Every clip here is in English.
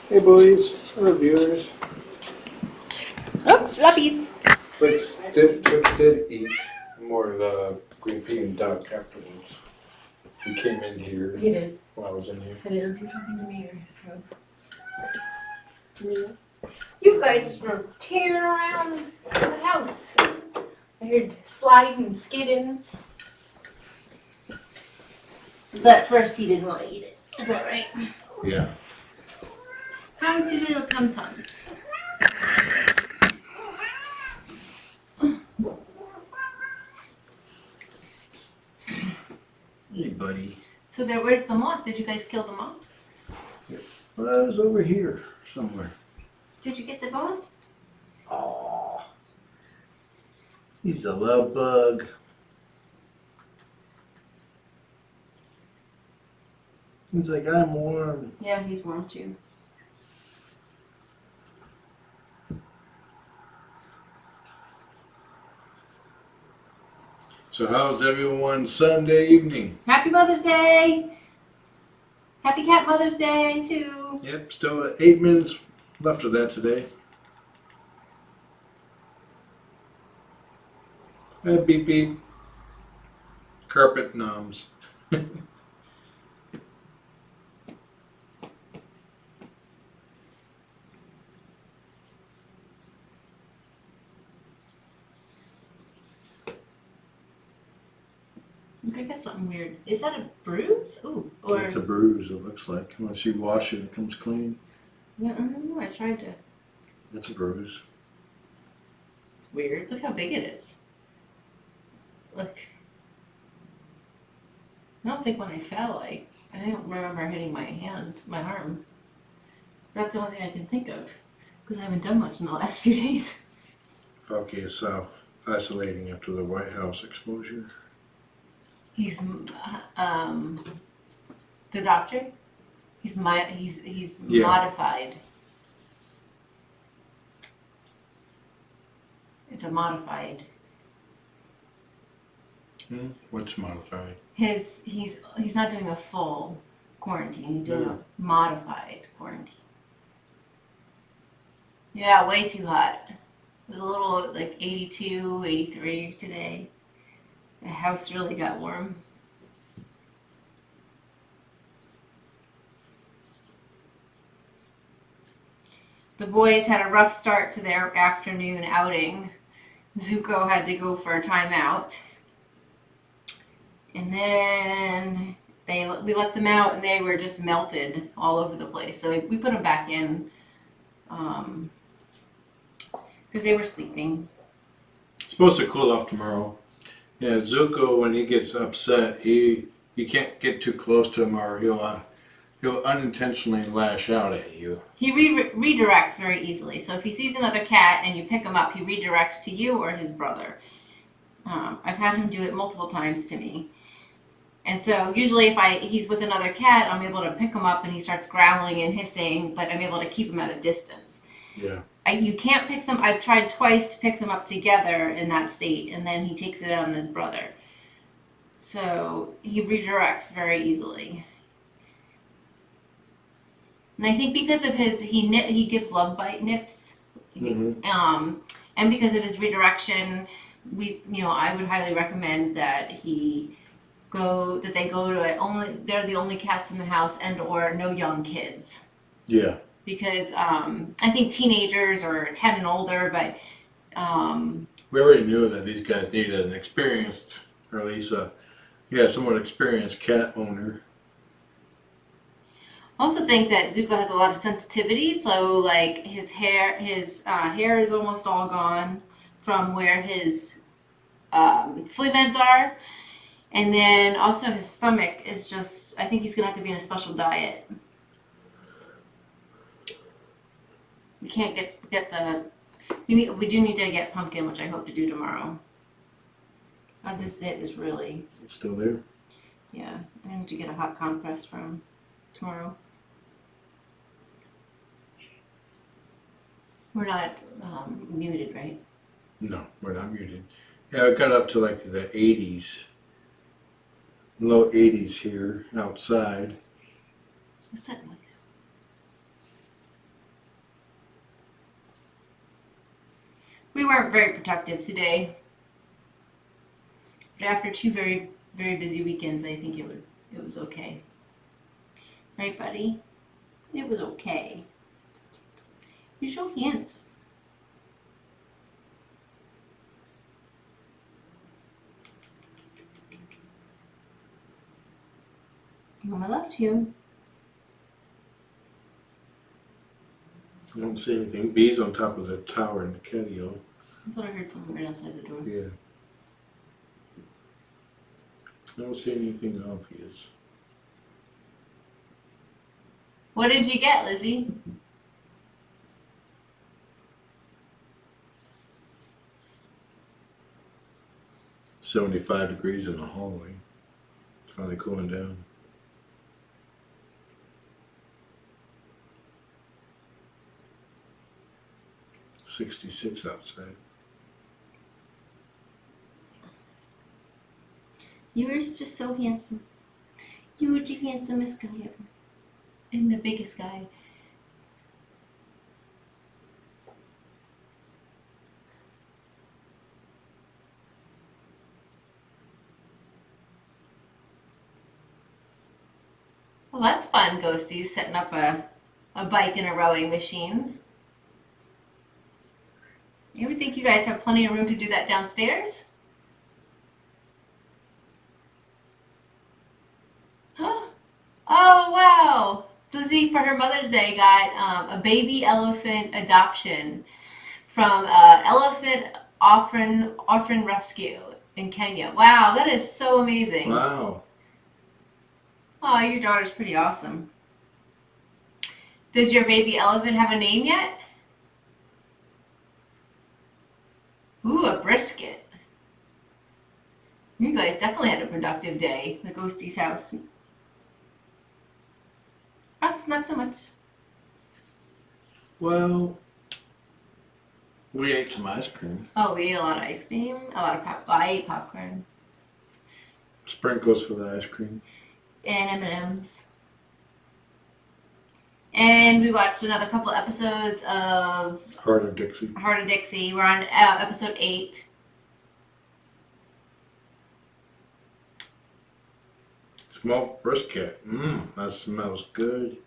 Hey boys, hello viewers. Oh, floppies. Twix did eat more of the green pea and duck afterwards. He came in here He did. while I was in here. I didn't know if you were talking to me or. You guys were tearing around the house. I heard sliding and skidding. But at first he didn't want to eat it. Is that right? Yeah. How's your little tum-tums? Hey buddy. So where's the moth? Did you guys kill the moth? Well, it was over here somewhere. Did you get the moth? Aw. He's a love bug. He's like, I'm warm. Yeah, he's warm too. So how's everyone's Sunday evening? Happy Mother's Day! Happy Cat Mother's Day too. Yep, still 8 minutes left of that today. Beep beep. Carpet noms. I got something weird. Is that a bruise? Ooh, or It's a bruise, it looks like. Unless you wash it, it comes clean. yeah, I don't know. I tried to. It's a bruise. It's weird. Look how big it is. Look. I don't think when I fell, I don't remember hitting my hand, my arm. That's the only thing I can think of because I haven't done much in the last few days. Falky is self-isolating after the White House exposure. He's the doctor. He's Yeah. modified. It's a modified. What's modified? He's not doing a full quarantine. He's doing a modified quarantine. Yeah, way too hot. It was a little like 82, 83 today. The house really got warm. The boys had a rough start to their afternoon outing. Zuko had to go for a timeout. And then we let them out and they were just melted all over the place. So we put them back in because they were sleeping. It's supposed to cool off tomorrow. Yeah, Zuko, when he gets upset, you can't get too close to him or he'll unintentionally lash out at you. He redirects very easily. So if he sees another cat and you pick him up, he redirects to you or his brother. I've had him do it multiple times to me. And so usually if he's with another cat, I'm able to pick him up and he starts growling and hissing, but I'm able to keep him at a distance. Yeah. You can't pick them. I've tried twice to pick them up together in that state, and then he takes it out on his brother. So he redirects very easily. And I think because of he gives love bite nips, and because of his redirection, I would highly recommend that they go to they're the only cats in the house and or no young kids. Yeah. Because I think teenagers are 10 and older, but we already knew that these guys needed an experienced, or at least somewhat experienced cat owner. I also think that Zuko has a lot of sensitivity, so like his hair is almost all gone from where his flea beds are, and then also his stomach is just, I think he's gonna have to be in a special diet. We can't get we do need to get pumpkin, which I hope to do tomorrow. This is really. It's still there? Yeah, I need to get a hot compress from tomorrow. We're not muted, right? No, we're not muted. Yeah, it got up to like the 80s. Low 80s here outside. What's that noise? We weren't very productive today. But after 2 very, very busy weekends, I think it was okay. Right, buddy? It was okay. You're so handsome. Mama loves you. I don't see anything. Bees on top of the tower in the catio. I thought I heard someone right outside the door. Yeah. I don't see anything obvious. What did you get, Lizzie? $75 in the hallway. It's finally cooling down. 66 outside. You were just so handsome. You were the handsomest guy ever. And the biggest guy. Well, that's fun, Ghosties, setting up a bike and a rowing machine. You would think you guys have plenty of room to do that downstairs? Oh, wow. Lizzie, for her Mother's Day, got a baby elephant adoption from Elephant Orphan Rescue in Kenya. Wow, that is so amazing. Wow. Oh, your daughter's pretty awesome. Does your baby elephant have a name yet? Ooh, a brisket. You guys definitely had a productive day at Ghostie's house. Us, not so much. Well, we ate some ice cream. Oh, we ate a lot of ice cream, a lot of popcorn. I ate popcorn. Sprinkles for the ice cream. And M&Ms. And we watched another couple episodes of Heart of Dixie. Heart of Dixie. We're on episode 8. Smoked brisket. That smells good.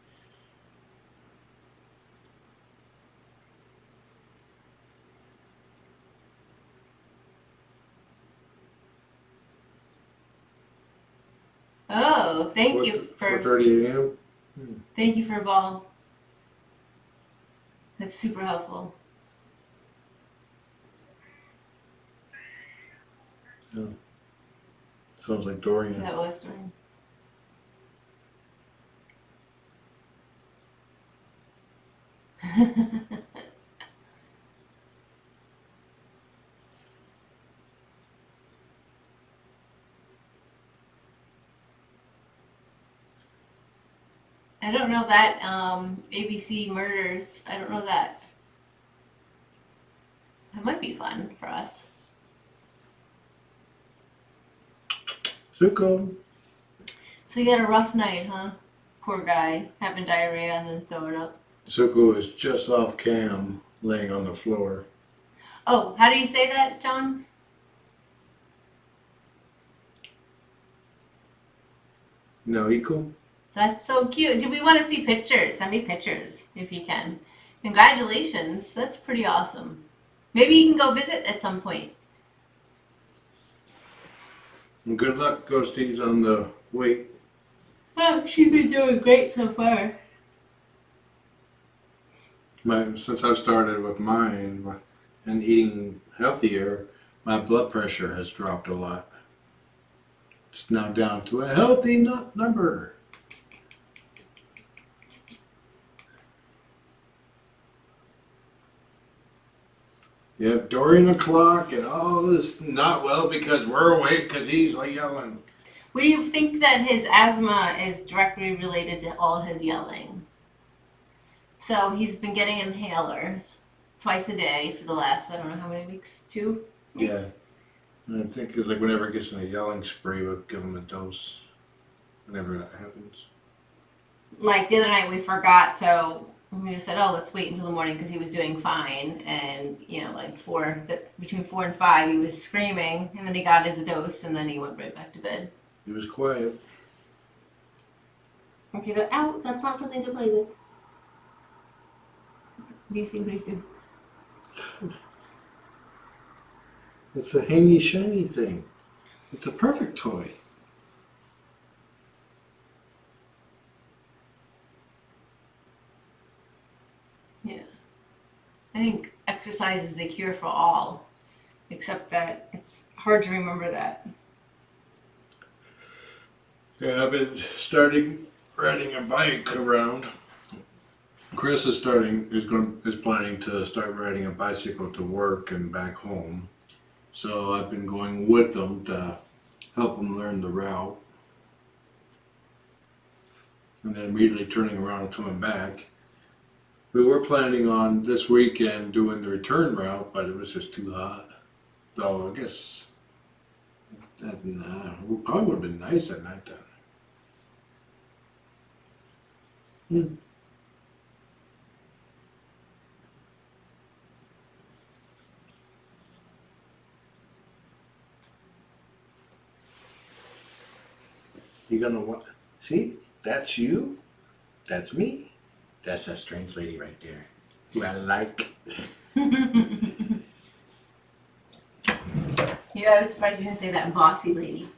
Oh, thank you for 4:30 a.m. Thank you for a ball. That's super helpful. Oh. Sounds like Dorian. That was Dorian. I don't know that ABC Murders. I don't know that. That might be fun for us. Zuko. So you had a rough night, huh? Poor guy, having diarrhea and then throwing up. Zuko is just off cam, laying on the floor. Oh, how do you say that, John? No equal. That's so cute. Do we want to see pictures? Send me pictures if you can. Congratulations. That's pretty awesome. Maybe you can go visit at some point. And good luck, Ghosties, on the weight. Oh, she's been doing great so far. Since I started with mine and eating healthier, my blood pressure has dropped a lot. It's now down to a healthy number. Yeah, Dorian the clock and all this not well because we're awake because he's like yelling. We think that his asthma is directly related to all his yelling. So he's been getting inhalers twice a day for the last, I don't know how many weeks, 2 weeks? Yeah. And I think it's like whenever it gets in a yelling spree, we'll give him a dose whenever that happens. Like the other night we forgot, so And we just said, oh, let's wait until the morning because he was doing fine. And, you know, like between 4 and 5, he was screaming. And then he got his dose and then he went right back to bed. He was quiet. Okay, but out. That's not something to play with. Do you see what he's doing? It's a hangy shiny thing. It's a perfect toy. Yeah. I think exercise is the cure for all, except that it's hard to remember that. Yeah, I've been riding a bike around. Chris is planning to start riding a bicycle to work and back home. So I've been going with them to help him learn the route. And then immediately turning around and coming back. We were planning on this weekend doing the return route, but it was just too hot. So I guess that probably would have been nice at night then. You gonna what? See? That's you. That's me. That's that strange lady right there. Who I like. Yeah, I was surprised you didn't say that bossy lady.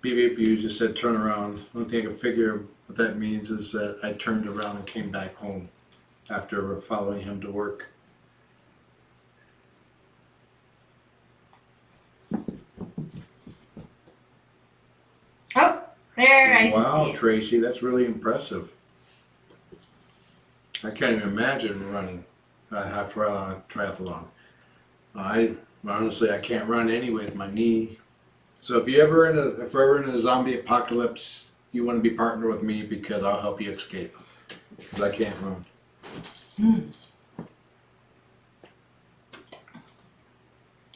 Beep beep, you just said turn around. One thing I can figure what that means is that I turned around and came back home after following him to work. Oh, there, I Wow, just see it. Tracy, that's really impressive. I can't even imagine running a half triathlon. Honestly, I can't run anyway with my knee. So if we're ever in a zombie apocalypse, you want to be partnered with me because I'll help you escape. Because I can't run.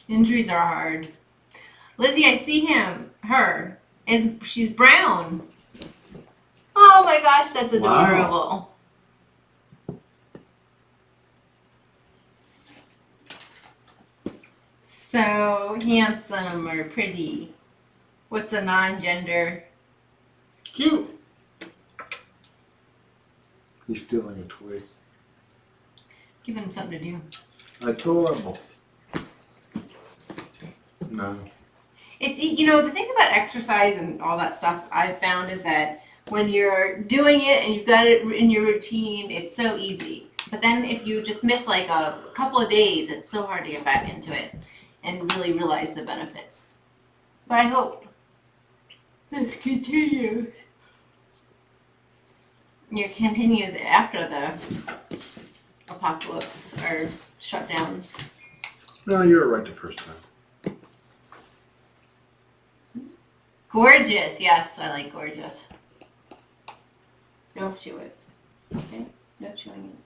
Injuries are hard. Lizzie, I see her. She's brown. Oh my gosh, that's adorable. Wow. So handsome or pretty. What's a non-gender? Cute. He's stealing a toy. Giving him something to do. Adorable. No. It's, you know, the thing about exercise and all that stuff I've found is that when you're doing it and you've got it in your routine, it's so easy. But then if you just miss like a couple of days, it's so hard to get back into it and really realize the benefits. But I hope this continues. It continues after the apocalypse or shutdowns. No, you were right the first time. Gorgeous. Yes, I like gorgeous. Don't chew it. Okay? No chewing it.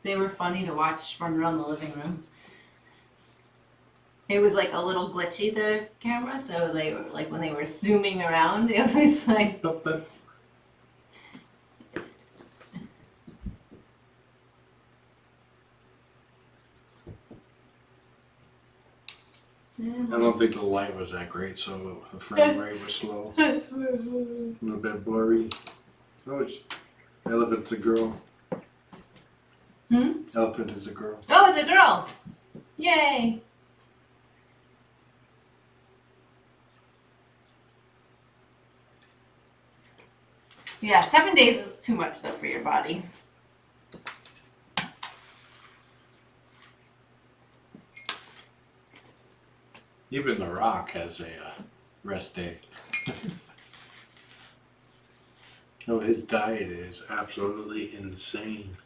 They were funny to watch run around the living room. It was like a little glitchy, the camera, so they were like when they were zooming around, it was like. I don't think the light was that great, so the frame rate was slow. A little bit blurry. Oh, elephant's a girl. Elephant is a girl. Oh, it's a girl! Yay! Yeah, 7 days is too much though for your body. Even The Rock has a rest day. No, his diet is absolutely insane.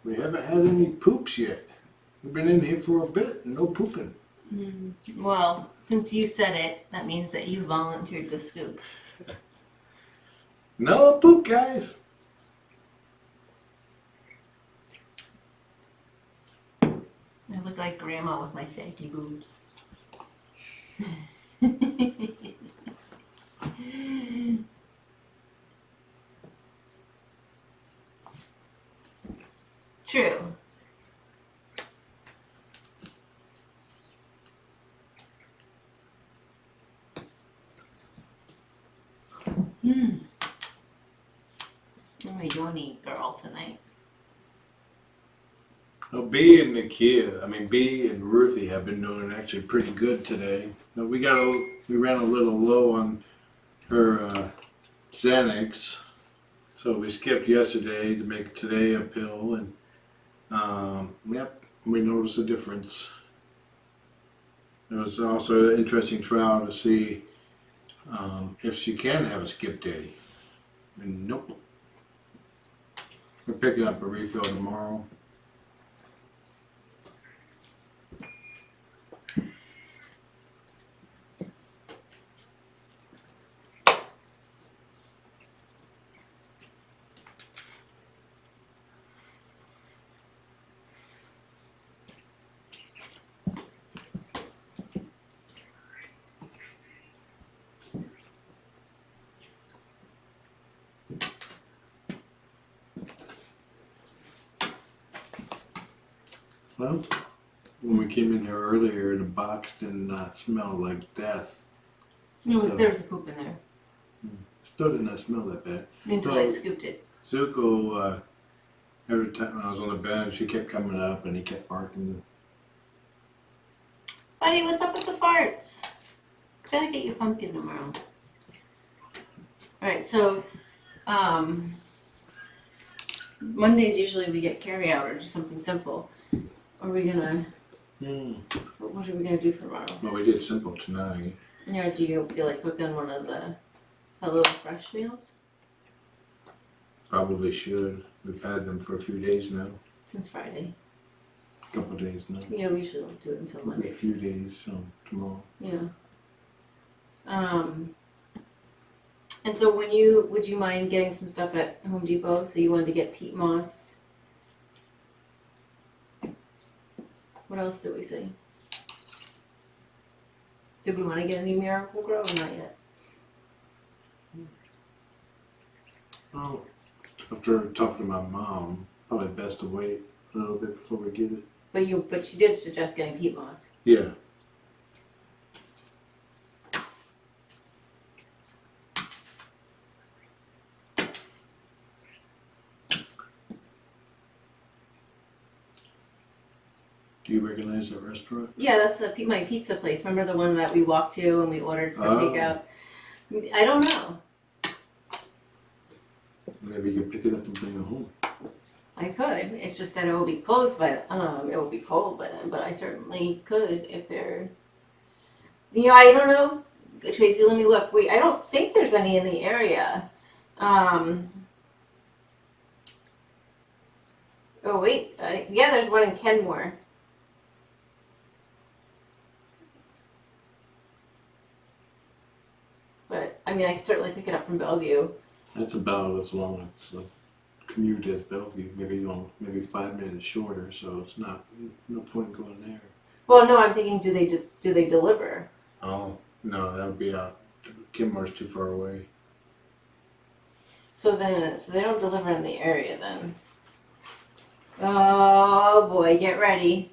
We haven't had any poops yet. We've been in here for a bit and no pooping. Well, since you said it, that means that you volunteered to scoop. No poop, guys. I look like grandma with my saggy boobs. True. We don't eat girl tonight. Well, B and Ruthie have been doing actually pretty good today. Now, we ran a little low on her Xanax, so we skipped yesterday to make today a pill, and we noticed a difference. It was also an interesting trial to see if she can have a skip day. And nope. We're picking up a refill tomorrow. Well, when we came in here earlier, the box did not smell like death. There was a poop in there. Still did not smell that bad. Until I scooped it. Zuko, every time I was on the bench, she kept coming up and he kept barking. Buddy, what's up with the farts? Gotta get you pumpkin tomorrow. Alright, so, Mondays usually we get carry out or just something simple. Are we gonna, what are we gonna do for tomorrow? Well, we did simple tonight. Yeah, do you feel like cooking one of the Hello Fresh meals? Probably should. We've had them for a few days now. Since Friday. A couple days now. Yeah, we usually don't do it until Monday. A few days, so tomorrow. Yeah. And so would you mind getting some stuff at Home Depot? So you wanted to get peat moss. What else did we say? Did we want to get any Miracle Grow or not yet? Oh, after talking to my mom, probably best to wait a little bit before we get it. But you did suggest getting peat moss. Yeah. Do you recognize that restaurant? Yeah, that's my pizza place. Remember the one that we walked to and we ordered for takeout? I don't know. Maybe you can pick it up and bring it home. I could. It's just that it will be closed by it will be cold by then. But I certainly could if they're. I don't know, Tracy. Let me look. I don't think there's any in the area. Oh wait. Yeah, there's one in Kenmore. But I mean, I could certainly pick it up from Bellevue. That's about as long as the commute as Bellevue. Maybe 5 minutes shorter. So it's no point going there. Well, no, I'm thinking, do they deliver? Oh no, that would be out. Kenmore's too far away. So they don't deliver in the area then. Oh boy, get ready.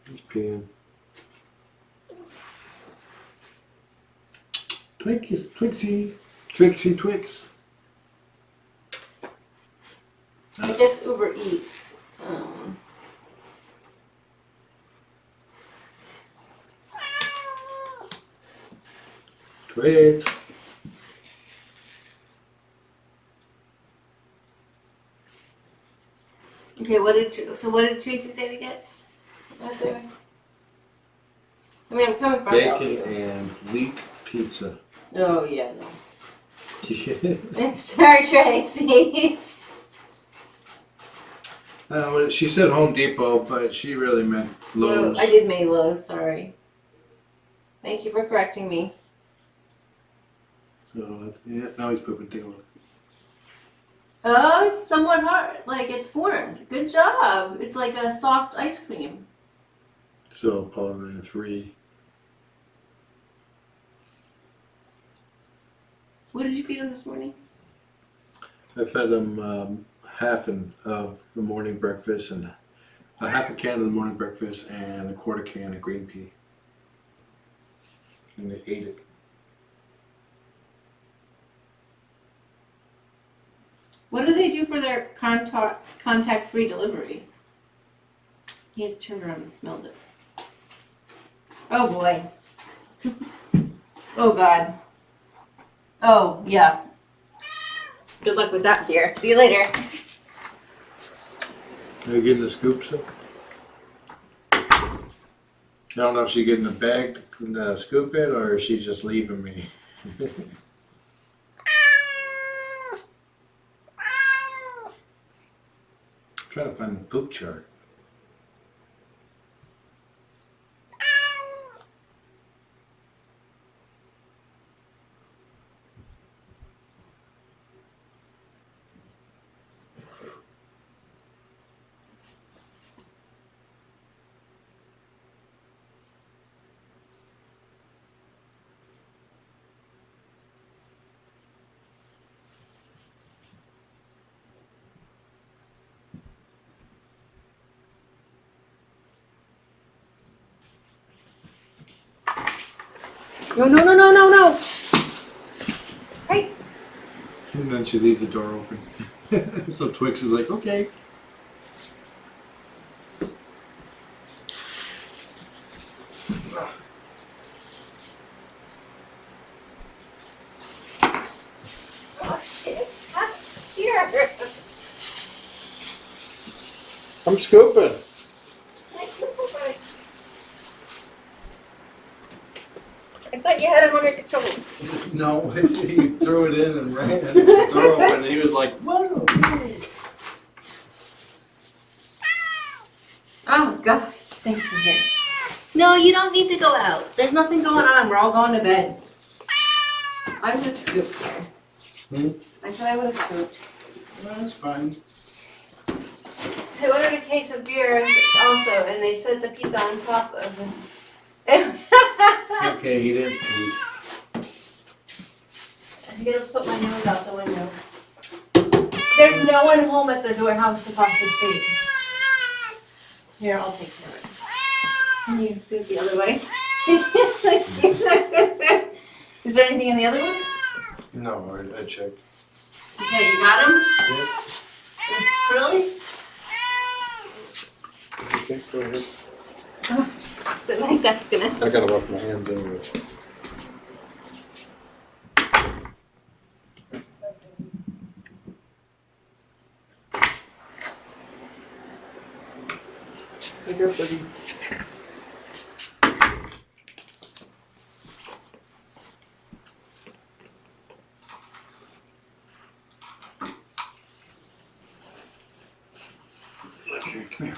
He's peeing. Twix. I guess Uber Eats. Twix. Okay, what did Tracy say to get out there? I mean, I'm coming from Bacon Bellevue. and wheat pizza. Oh yeah, no. Star Tracy. Well, she said Home Depot, but she really meant Lowe's. No, I did mean Lowe's, sorry. Thank you for correcting me. So, yeah, now he's pooping. Take a look. Oh, it's somewhat hard. Like, it's formed. Good job. It's like a soft ice cream. So probably 3. What did you feed him this morning? I fed him half of the morning breakfast and a half a can of the morning breakfast and a quarter can of green pea. And they ate it. What do they do for their contact-free delivery? He had to turn around and smelled it. Oh boy. Oh God. Oh yeah. Good luck with that, dear. See you later. Are you getting the scoops up? I don't know if she's getting the bag to scoop it or if she's just leaving me. Trying to find the poop chart. No, no, no, no, no, no. Hey. And then she leaves the door open. So Twix is like, okay. Oh shit. Here. I'm scooping. I thought you had him under control. No, he threw it in and ran and the door open and he was like, whoa. Oh God, it stinks in here. No, you don't need to go out. There's nothing going on. We're all going to bed. I would have scooped here. I said I would have scooped. Well, that's fine. I ordered a case of beer also, and they set the pizza on top of it. Okay, he didn't eat. I'm gonna put my nose out the window. There's no one home at the house across the street. Here, I'll take care of it. Can you do it the other way? Is there anything in the other one? No, I checked. Okay, you got him? Yeah. Really? Okay, go ahead. Oh, I think that's gonna. I gotta wash my hands anyway. Wake up, buddy. Okay, come here.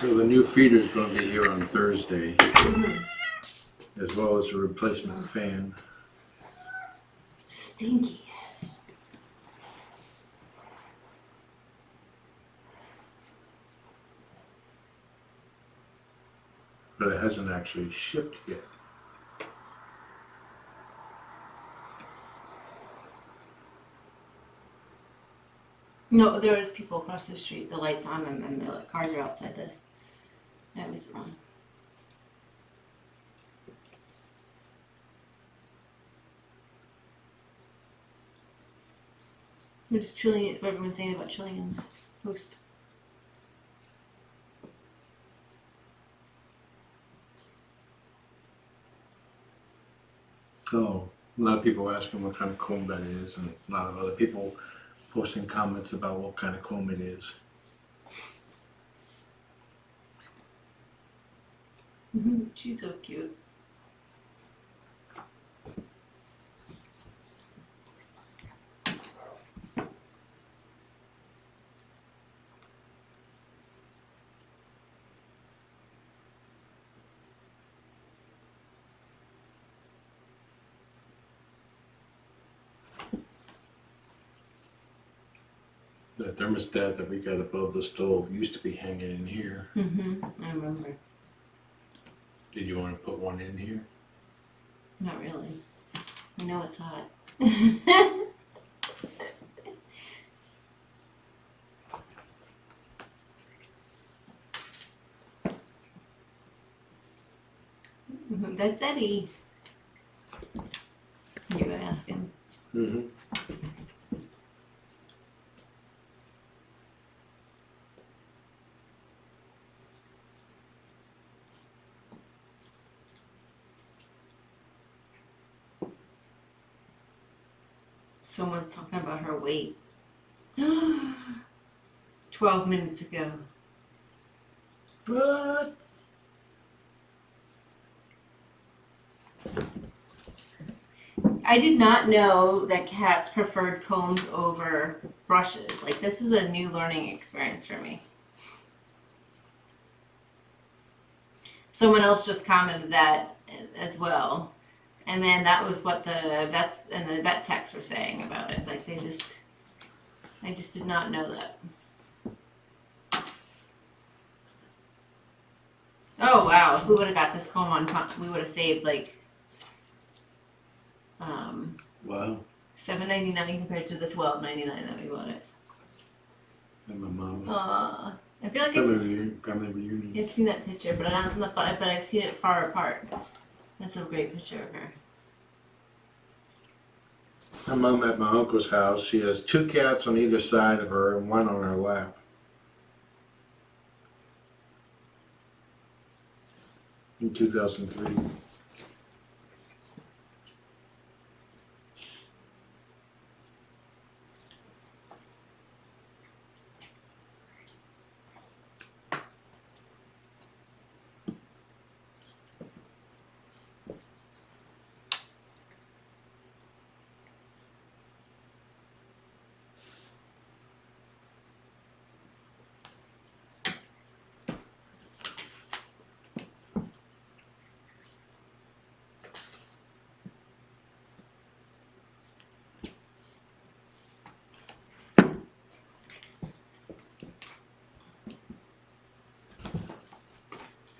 So the new feeder is going to be here on Thursday, as well as a replacement fan. Stinky. But it hasn't actually shipped yet. No, there's people across the street. The light's on and then the cars are outside. That was wrong. We're just trillion. What everyone's saying about trillions. Post. So a lot of people asking what kind of comb that is, and a lot of other people posting comments about what kind of comb it is. She's so cute. The thermostat that we got above the stove used to be hanging in here. I remember. Did you want to put one in here? Not really. I know it's hot. That's Eddie. You were asking. Someone's talking about her weight. 12 minutes ago. What? I did not know that cats preferred combs over brushes. Like, this is a new learning experience for me. Someone else just commented that as well. And then that was what the vets and the vet techs were saying about it. Like, I just did not know that. Oh, wow. If we would have got this comb on top, we would have saved, like, Wow. $7.99 compared to the $12.99 that we bought it. And my mom. I feel like Family reunion. I've seen that picture, but I've seen it far apart. That's a great picture of her. My mom at my uncle's house. She has 2 cats on either side of her and 1 on her lap. In 2003.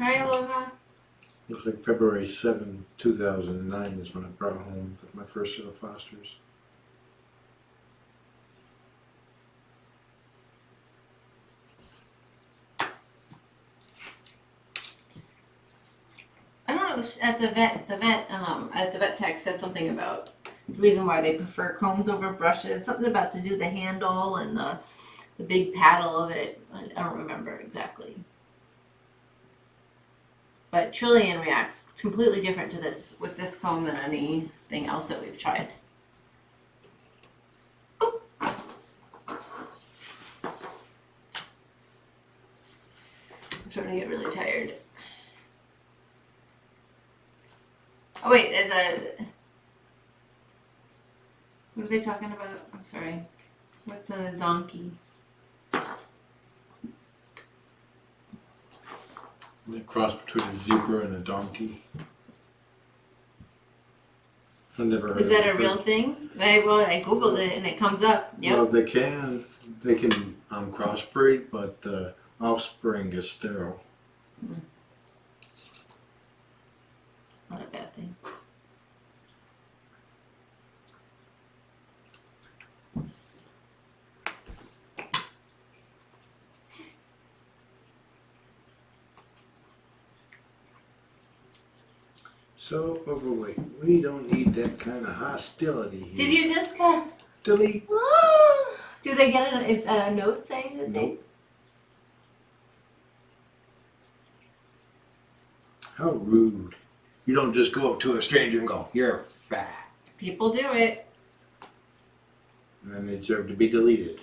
Hi, Aloha. Looks like February 7, 2009 is when I brought home my first set of fosters. I don't know. At the vet tech said something about the reason why they prefer combs over brushes. Something about to do the handle and the big paddle of it. I don't remember exactly. But Trillian reacts completely different to this with this comb than anything else that we've tried. Oop. I'm starting to get really tired. Oh wait, what are they talking about? I'm sorry. What's a zonkey? The cross between a zebra and a donkey. I never heard Is that of a real it. thing? I googled it and it comes up. Yep. Well, they can crossbreed, but the offspring is sterile. Not a bad thing. So overweight. We don't need that kind of hostility here. Did you just Delete. do they get a note saying that they? Nope. How rude. You don't just go up to a stranger and go, "You're fat." People do it. And then they deserve to be deleted.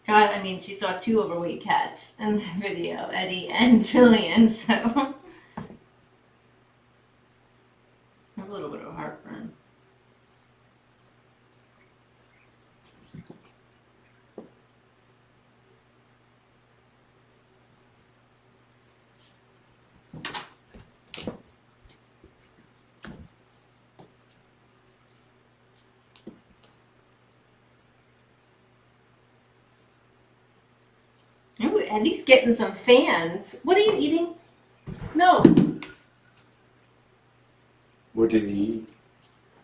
God, I mean, she saw 2 overweight cats in the video, Eddie and Julian, so. I have a little bit of heartburn. Ooh, Eddie's getting some fans. What are you eating? No. What did he eat?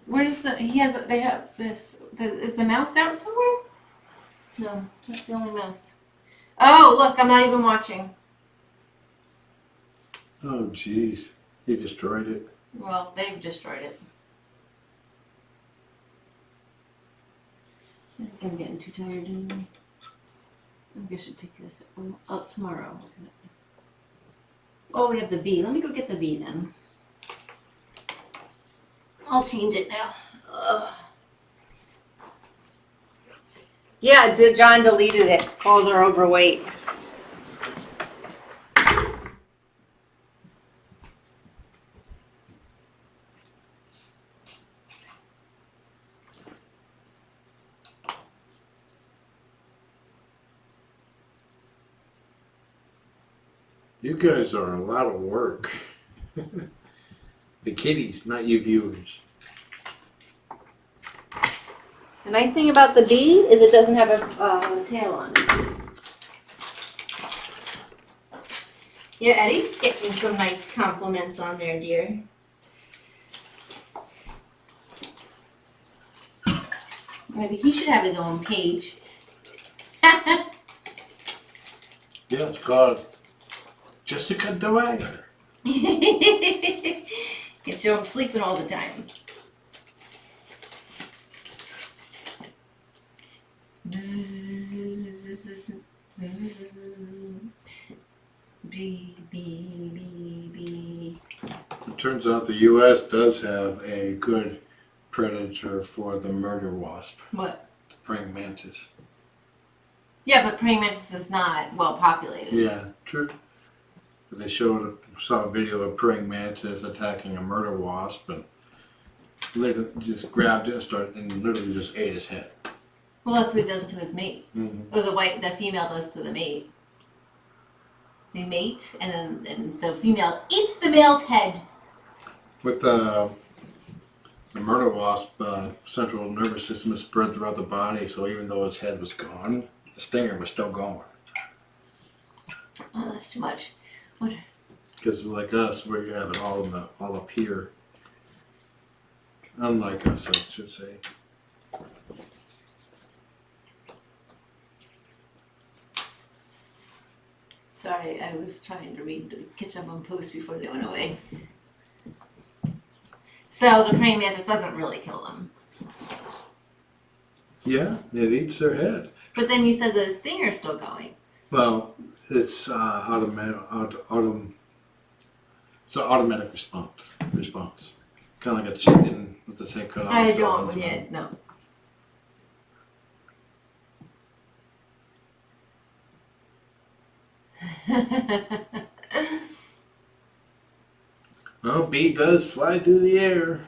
Where's they have this. Is the mouse out somewhere? No, that's the only mouse. Oh, look, I'm not even watching. Oh, jeez. He destroyed it. Well, they've destroyed it. I think I'm getting too tired anyway. I think I should take this up tomorrow. Oh, we have the bee. Let me go get the bee then. I'll change it now. Ugh. Yeah, John deleted it. Called her overweight. You guys are a lot of work. The kitties, not you viewers. The nice thing about the bee is it doesn't have a tail on it. Yeah, Eddie's getting some nice compliments on there, dear. Maybe he should have his own page. Yeah, it's called Jessica Dwyer. Can show him sleeping all the time. Bee, bee, bee, bee. It turns out the U.S. does have a good predator for the murder wasp, What? the praying mantis. Yeah, but praying mantis is not well populated. Yeah, true. They saw a video of a praying mantis attacking a murder wasp and literally just grabbed it and literally just ate his head. Well, that's what he does to his mate. Mm-hmm. Or the female does to the mate. They mate, and then the female eats the male's head. With the murder wasp, central nervous system is spread throughout the body, so even though its head was gone, the stinger was still going. Oh, that's too much. What? Because like us, we have it all up here. Unlike us, I should say. Sorry, I was trying to catch up on posts before they went away. So the praying mantis doesn't really kill them. Yeah, it eats their head. But then you said the stinger's still going. Well, it's automatic. It's an automatic response. Kind of like a chicken with its head cut off. I don't. Yes, no. No, bee does fly through the air.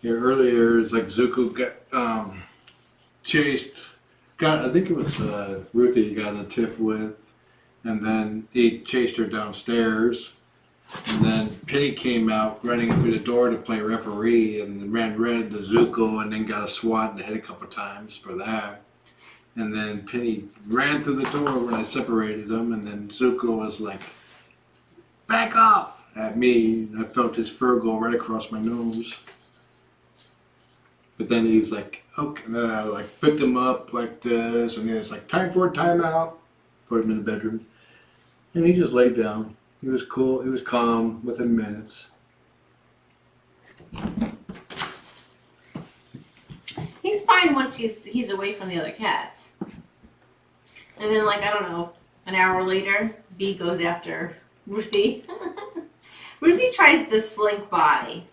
Yeah, earlier, it's like Zuko got chased. I think it was Ruthie he got in a tiff with, and then he chased her downstairs. And then Penny came out running through the door to play referee and ran red to Zuko and then got a swat in the head a couple times for that. And then Penny ran through the door when I separated them, and then Zuko was like, "Back off!" at me. I felt his fur go right across my nose. But then he was like, okay, and then I like picked him up like this, and he was like, "Time for a timeout." Put him in the bedroom. And he just laid down. He was cool, he was calm within minutes. He's fine once he's away from the other cats. And then, like, I don't know, an hour later, Bee goes after Ruthie. Ruthie tries to slink by.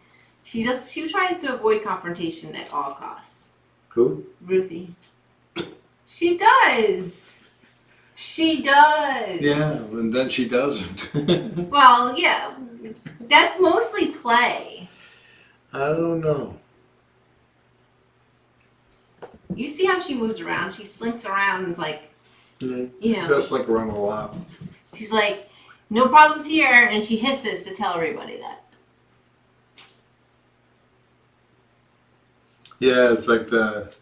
She tries to avoid confrontation at all costs. Who? Ruthie. She does. She does. Yeah, and then she doesn't. Well, yeah, that's mostly play. I don't know. You see how she moves around? She slinks around and is like, Yeah, you know. just like around a lot. She's like, "No problems here," and she hisses to tell everybody that. Yeah, it's like the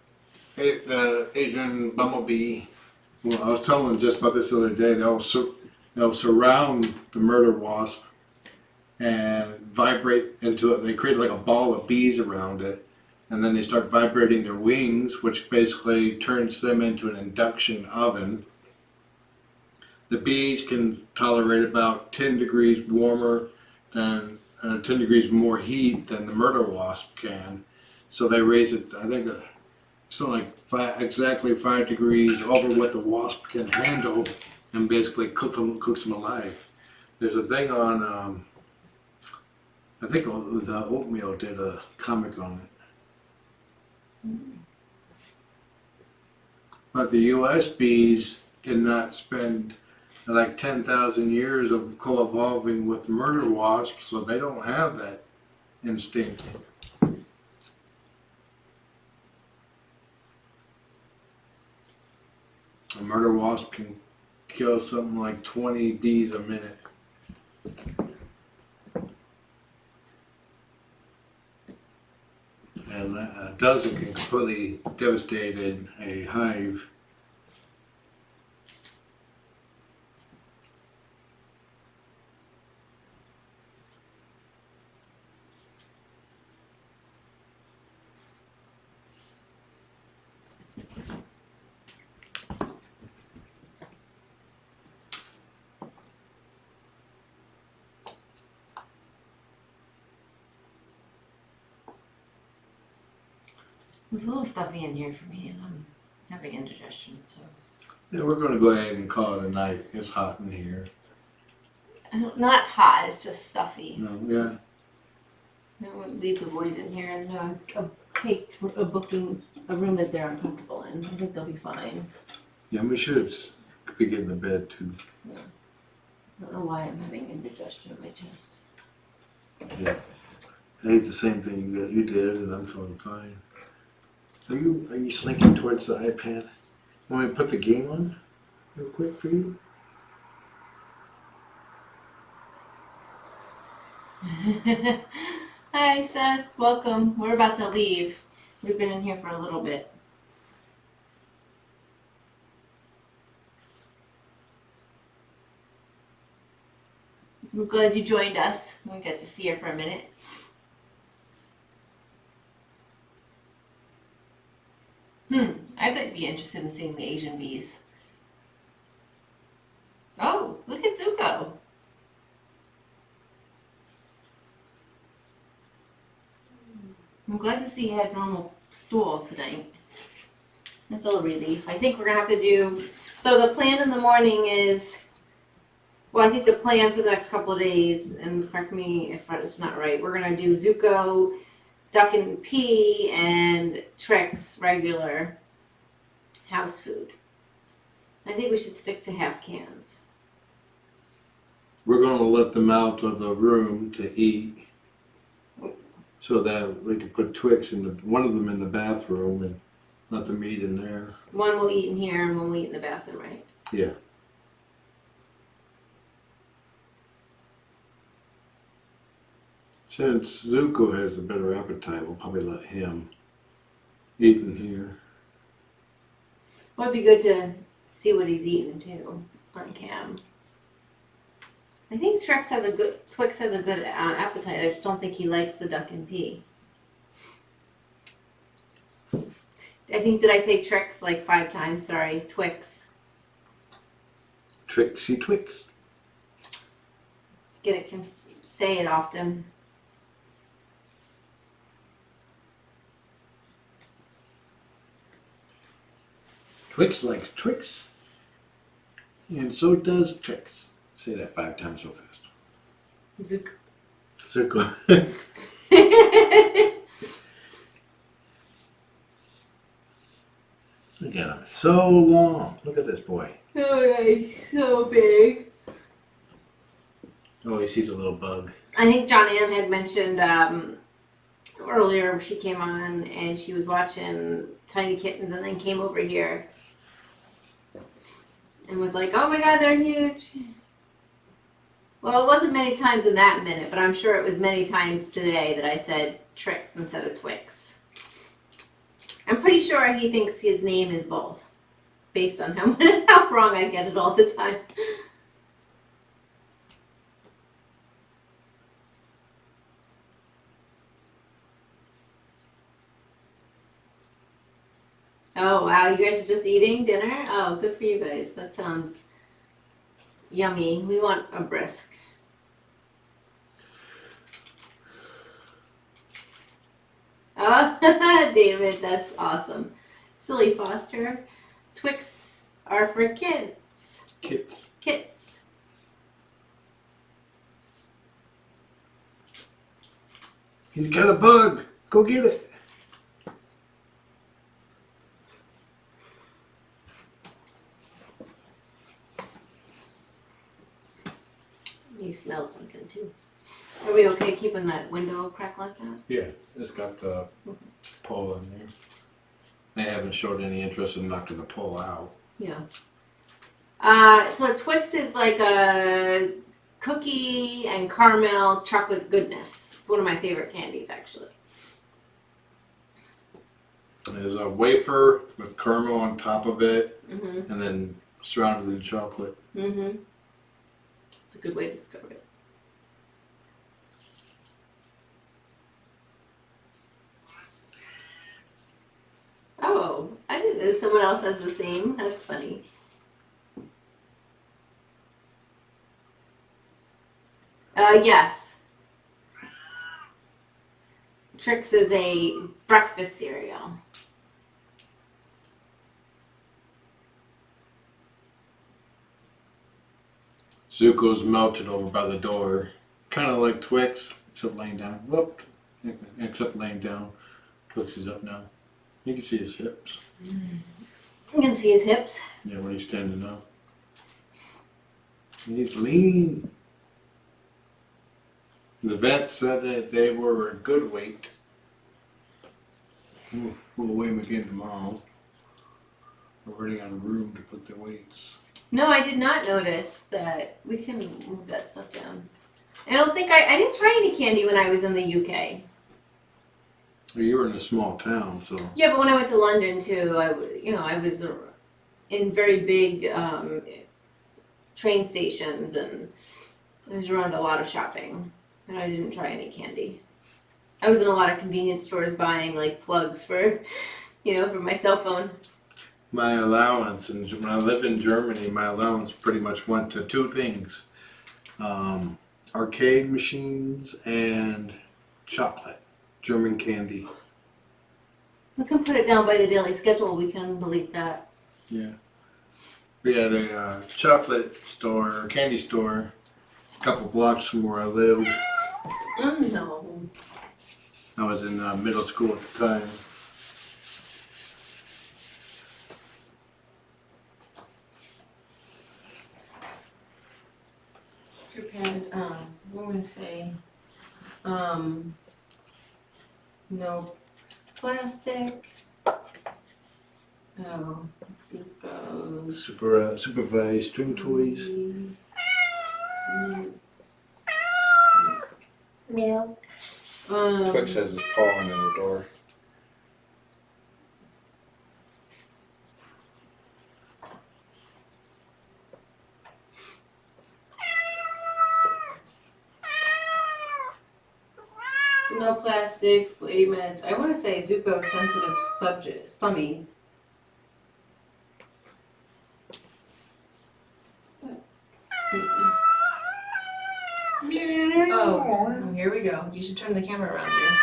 Asian bumblebee. Well, I was telling them just about this the other day. They'll surround the murder wasp and vibrate into it. They create like a ball of bees around it, and then they start vibrating their wings, which basically turns them into an induction oven. The bees can tolerate about 10 degrees warmer than 10 degrees more heat than the murder wasp can. So they raise it, I think, something like exactly 5 degrees over what the wasp can handle, and basically cooks them alive. There's a thing on, I think the Oatmeal did a comic on it. But the U.S. bees did not spend like 10,000 years of co-evolving with murder wasps, so they don't have that instinct. A murder wasp can kill something like 20 bees a minute. And a dozen can completely devastate a hive. It's a little stuffy in here for me, and I'm having indigestion, so. Yeah, we're going to go ahead and call it a night. It's hot in here. Not hot, it's just stuffy. No, yeah. I wouldn't leave the boys in here and take a room that they're uncomfortable in. I think they'll be fine. Yeah, we should be getting to bed too. Yeah. I don't know why I'm having indigestion in my chest. Yeah. I ate the same thing that you did, and I'm feeling fine. Are you slinking towards the iPad? Want me to put the game on real quick for you? Hi Seth, welcome. We're about to leave. We've been in here for a little bit. I'm glad you joined us. We got to see her for a minute. I'd be interested in seeing the Asian bees. Oh, look at Zuko. I'm glad to see you had normal stool tonight. That's a relief. I think we're going to have to do... So the plan in the morning is... Well, I think the plan for the next couple of days, and correct me if it's not right, we're going to do Zuko, Duck and Pea, and Twix regular house food. I think we should stick to half cans. we're going to let them out of the room to eat so that we can put Twix in one of them in the bathroom and let them eat in there. One will eat in here and one will eat in the bathroom, right? Yeah. Since Zuko has a better appetite, we'll probably let him eat in here. Well, it'd be good to see what he's eating too on cam. I think Twix has a good appetite. I just don't think he likes the duck and pea. Did I say Twix like 5 times? Sorry, Twix. Trixie Twix. Say it often. Twix likes Twix. And so does Twix. Say that 5 times so fast. Zuko. Zuko. Look at him. So long. Look at this boy. Oh, yeah, he's so big. Oh, he sees a little bug. I think John Ann had mentioned earlier she came on and she was watching Tiny Kittens and then came over here and was like, oh my god, they're huge. Well, it wasn't many times in that minute, but I'm sure it was many times today that I said Trix instead of Twix. I'm pretty sure he thinks his name is both, based on how wrong I get it all the time. Oh, wow, you guys are just eating dinner? Oh, good for you guys. That sounds yummy. We want a brisk. Oh, David, that's awesome. Silly Foster. Twix are for kids. Kits. Kits. He's got a bug. Go get it. He smells something too. Are we okay keeping that window cracked like that? Yeah, it's got the pole in there. They haven't showed any interest in knocking the pole out. Yeah. So Twix is like a cookie and caramel chocolate goodness. It's one of my favorite candies, actually. There's a wafer with caramel on top of it, Mm-hmm. and then surrounded in chocolate. Mm-hmm. It's a good way to discover it. Oh, I didn't know someone else has the same. That's funny. Yes. Trix is a breakfast cereal. Zuko's melted over by the door. Kind of like Twix, except laying down. Whoop. Except laying down. Twix is up now. You can see his hips. You can see his hips. Yeah, when he's standing up. He's lean. The vet said that they were a good weight. We'll weigh them again tomorrow. We're running out of room to put the weights. No, I did not notice that. We can move that stuff down. I don't think I didn't try any candy when I was in the UK. Well, you were in a small town, so. Yeah, but when I went to London too, I was in very big train stations and I was around a lot of shopping, and I didn't try any candy. I was in a lot of convenience stores buying like plugs for, for my cell phone. My allowance, and when I lived in Germany, my allowance pretty much went to 2 things. Arcade machines and chocolate. German candy. We can put it down by the daily schedule. We can delete that. Yeah. We had a chocolate store, candy store, a couple blocks from where I lived. No. I was in middle school at the time. Prepared, what am I say? No plastic. Oh, Zuko. Supervised string toys. Milk. Twix has his paw in the door. So no plastic, flea meds. I want to say Zuko sensitive subject, stomach. Oh, here we go. You should turn the camera around here.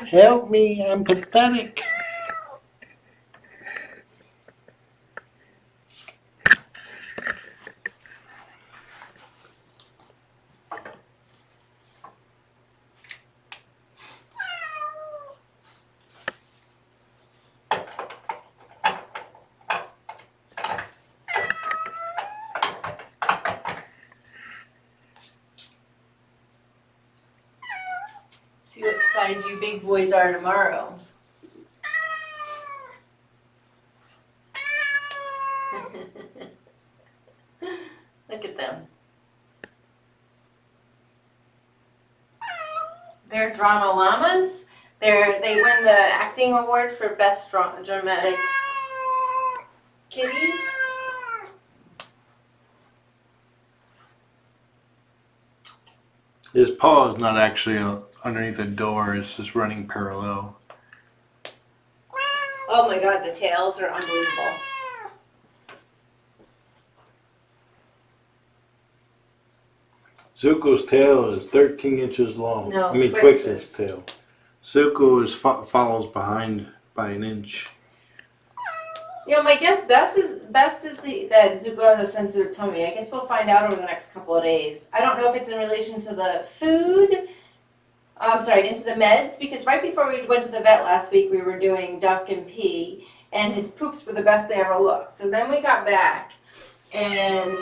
Help me, I'm pathetic. See what size you big boys are tomorrow. Look at them. They're drama llamas. They win the acting award for best dramatic kitties. His paw is not actually underneath a door, it's just running parallel. Oh my god, the tails are unbelievable. Zuko's tail is 13 inches long. No, I mean Twix's. Twix's tail. Zuko is follows behind by an inch. You know, my guess best is that Zuko has a sensitive tummy. I guess we'll find out over the next couple of days. I don't know if it's in relation to the food. I'm sorry, into the meds, because right before we went to the vet last week, we were doing duck and pee, and his poops were the best they ever looked. So then we got back, and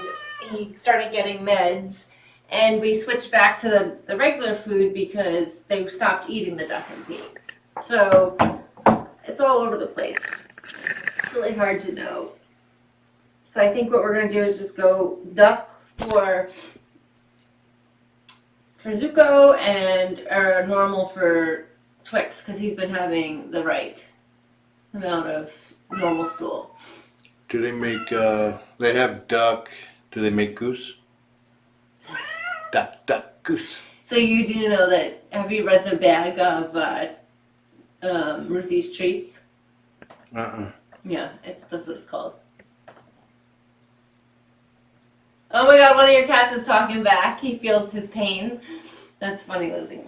he started getting meds, and we switched back to the regular food because they stopped eating the duck and pee. So it's all over the place. It's really hard to know. So I think what we're going to do is just go duck for Zuko and normal for Twix, because he's been having the right amount of normal stool. Do they make, they have duck, do they make goose? Duck, duck, goose. So you do know that, have you read the bag of Ruthie's treats? Yeah, that's what it's called. Oh my god, one of your cats is talking back. He feels his pain. That's funny, Lizzie.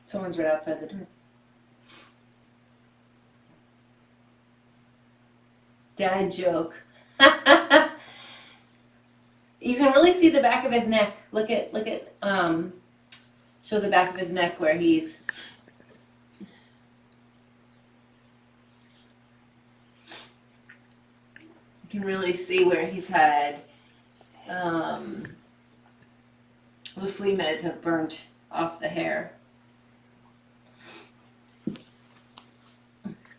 Someone's right outside the door. Dad joke. You can really see the back of his neck. Look at, show the back of his neck where he's. You can really see where he's had, the flea meds have burnt off the hair.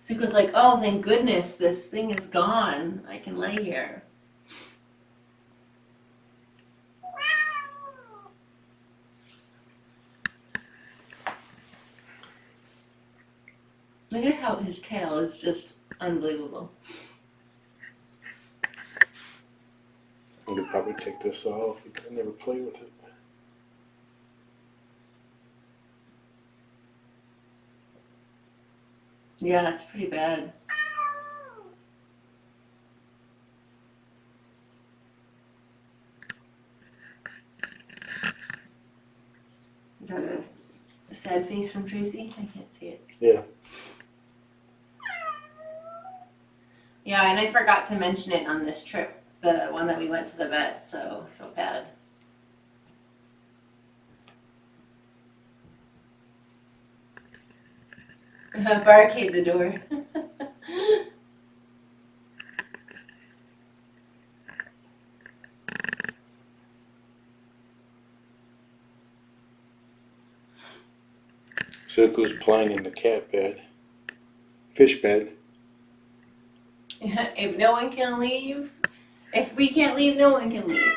Zuko's like, oh, thank goodness this thing is gone. I can lay here. Look at how his tail is just unbelievable. I could probably take this off. I never play with it. Yeah, that's pretty bad. Is that a sad face from Tracy? I can't see it. Yeah. Yeah, and I forgot to mention it on this trip, the one that we went to the vet, so I feel bad. Barricade the door. Zuko's playing in the cat bed. Fish bed. If no one can leave, if we can't leave, no one can leave.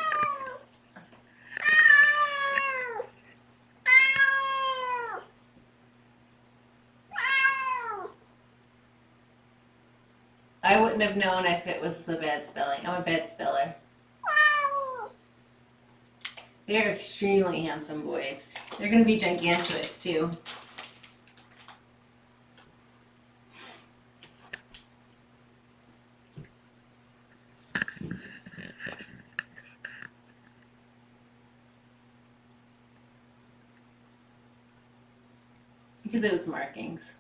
I wouldn't have known if it was the bad spelling. I'm a bad speller. They're extremely handsome boys. They're going to be gigantuous too. Look at those markings.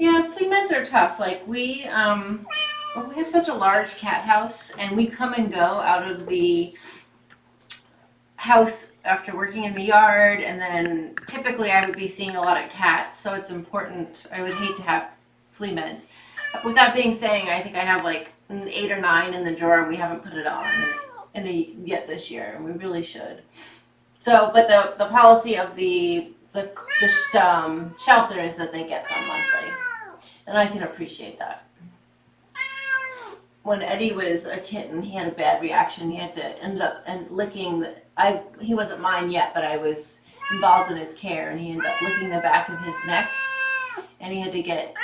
Yeah, flea meds are tough. Like we have such a large cat house, and we come and go out of the house after working in the yard, and then typically I would be seeing a lot of cats, so it's important. I would hate to have flea meds. With that being said, I think I have like 8 or 9 in the drawer, and we haven't put it on yet this year, and we really should. So, but the policy of the shelter is that they get them monthly, and I can appreciate that. When Eddie was a kitten, he had a bad reaction. He had to end up licking he wasn't mine yet, but I was involved in his care, and he ended up licking the back of his neck, and he had to get,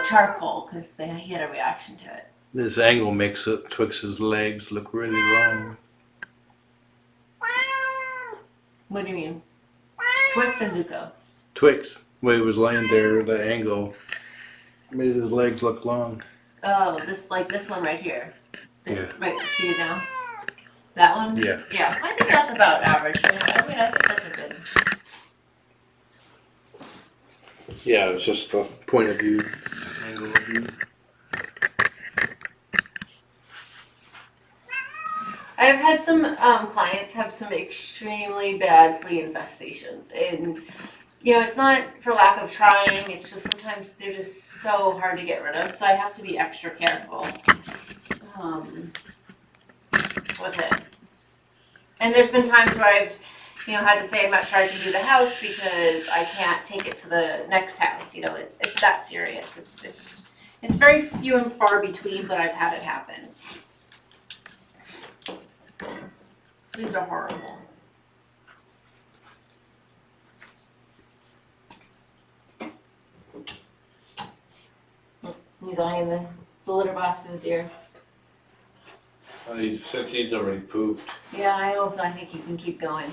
charcoal because he had a reaction to it. This angle makes Twix's legs look really long. What do you mean? Twix or Zuko? Twix, when he was laying there, the angle made his legs look long. Oh, this one right here. Yeah. Right, see it now? That one? Yeah. Yeah, I think that's about average. I think that's a good. Yeah, it's just a point of view, angle of view. I've had some clients have some extremely bad flea infestations, and it's not for lack of trying. It's just sometimes they're just so hard to get rid of, so I have to be extra careful with it. And there's been times where I've had to say I'm not sure I can do the house because I can't take it to the next house. It's that serious. It's very few and far between, but I've had it happen. These are horrible. He's eyeing the litter boxes, dear. Since he's already pooped. Yeah, I think you can keep going.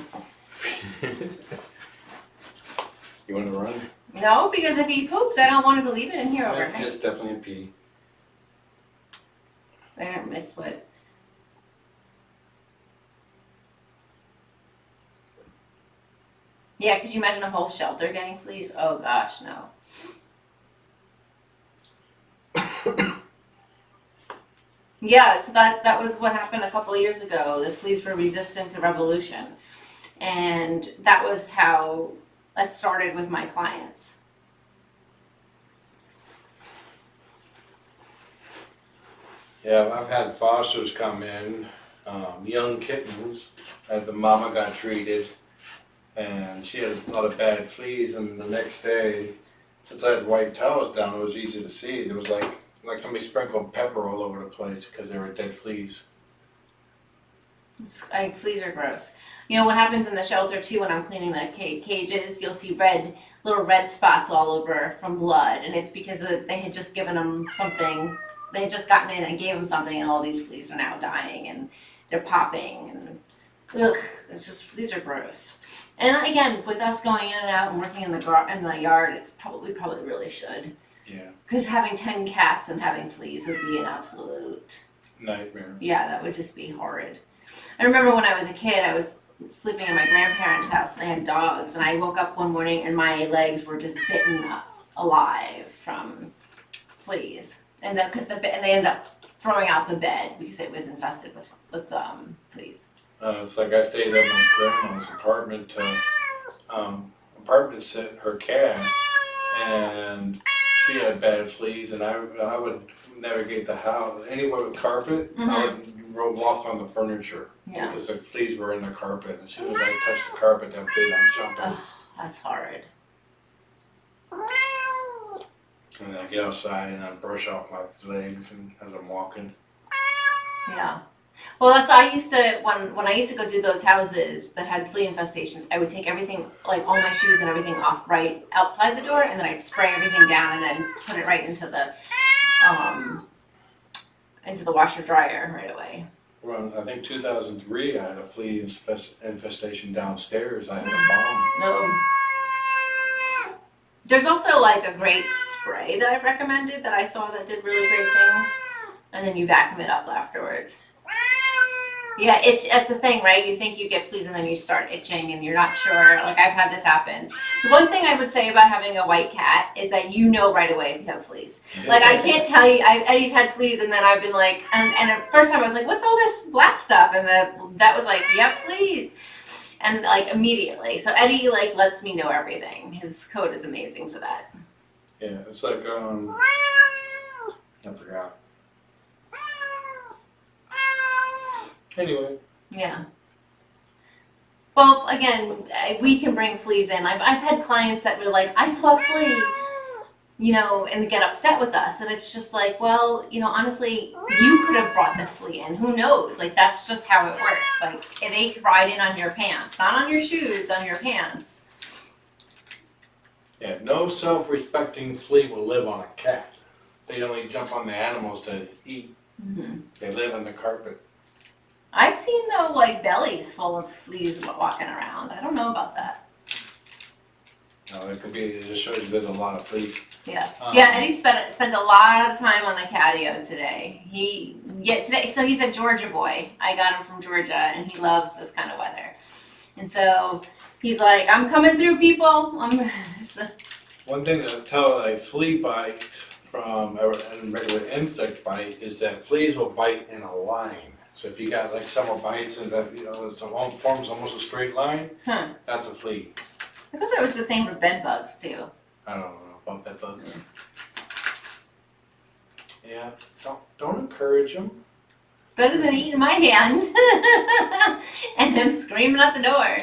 You want to run? No, because if he poops, I don't want him to leave it in here overnight. It's definitely a pee. I didn't miss what. Yeah, could you imagine a whole shelter getting fleas? Oh gosh, no. Yeah, so that was what happened a couple of years ago. The fleas were resistant to revolution. And that was how I started with my clients. Yeah, I've had fosters come in, young kittens, and the mama got treated, and she had a lot of bad fleas, and the next day, since I had white towels down, it was easy to see. There was like somebody sprinkled pepper all over the place because there were dead fleas. Fleas are gross. What happens in the shelter too when I'm cleaning the cages, you'll see little red spots all over from blood, and it's because they had just given them something. They had just gotten in and gave them something, and all these fleas are now dying, and they're popping, and Ugh, it's just, these are gross. And again, with us going in and out and working in the yard, it's probably really should. Yeah. Because having 10 cats and having fleas would be an absolute Nightmare. yeah, that would just be horrid. I remember when I was a kid, I was sleeping in my grandparents' house and they had dogs, and I woke up one morning and my legs were just bitten alive from fleas, and because and they ended up throwing out the bed because it was infested with fleas. It's like I stayed at my grandma's apartment. Apartment set her cat, and she had bad fleas, and I would navigate the house anywhere with carpet. I would walk on the furniture because the fleas were in the carpet. As soon as I touched the carpet, that bit, I'm jumping. Oh, that's horrid. And then I get outside and I brush off my legs and as I'm walking. Yeah. Well, that's I used to when I used to go do those houses that had flea infestations. I would take everything, like all my shoes and everything, off right outside the door, and then I'd spray everything down and then put it right into the washer dryer right away. Well, I think 2003, I had a flea infestation downstairs. I had a bomb. No. There's also like a great spray that I've recommended that I saw that did really great things, and then you vacuum it up afterwards. Yeah, it's a thing, right? You think you get fleas and then you start itching and you're not sure. Like, I've had this happen. So one thing I would say about having a white cat is that you know right away if you have fleas. Like, I can't tell you, Eddie's had fleas, and then I've been like, and at first time I was like, what's all this black stuff? And that was like, yep, fleas. And like immediately. So Eddie like lets me know everything. His code is amazing for that. Yeah, it's like, I forgot. Anyway. Yeah. Well, again, we can bring fleas in. I've had clients that were like, I saw a flea, you know, and get upset with us. And it's just like, well, you know, honestly, you could have brought the flea in. Who knows? Like, that's just how it works. Like, they could ride in on your pants, not on your shoes, on your pants. Yeah, no self-respecting flea will live on a cat. They only jump on the animals to eat. Mm-hmm. They live on the carpet. I've seen, though, like, bellies full of fleas walking around. I don't know about that. No, it could be, it just shows you there's a lot of fleas. Yeah. Yeah, Eddie spent a lot of time on the catio today. So he's a Georgia boy. I got him from Georgia, and he loves this kind of weather. And so he's like, I'm coming through, people. One thing to tell a flea bite from a regular insect bite is that fleas will bite in a line. So if you got like several bites and that, you know, it forms almost a straight line, that's a flea. I thought that was the same for bed bugs too. I don't know about bed bugs. Yeah, don't encourage them. Better than eating my hand and him screaming at the door.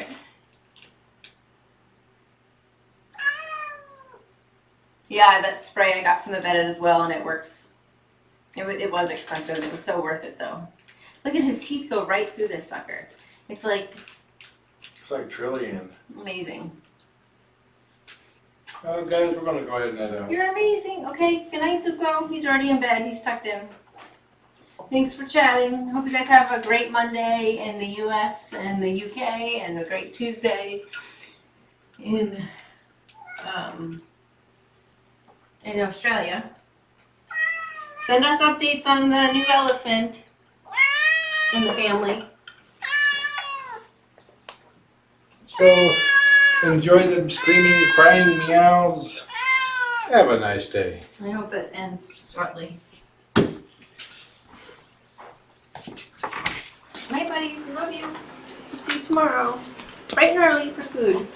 Yeah, that spray I got from the vet as well, and it works. It was expensive. It was so worth it though. Look at his teeth go right through this sucker. It's like trillion. Amazing. Guys, we're going to go ahead and head out. You're amazing. Okay, good night, Zuko. He's already in bed. He's tucked in. Thanks for chatting. Hope you guys have a great Monday in the U.S. and the U.K. and a great Tuesday in Australia. Send us updates on the new elephant in the family. So, enjoy the screaming, crying meows. Have a nice day. I hope it ends shortly. Night, buddies. We love you. We'll see you tomorrow. Bright and early for food.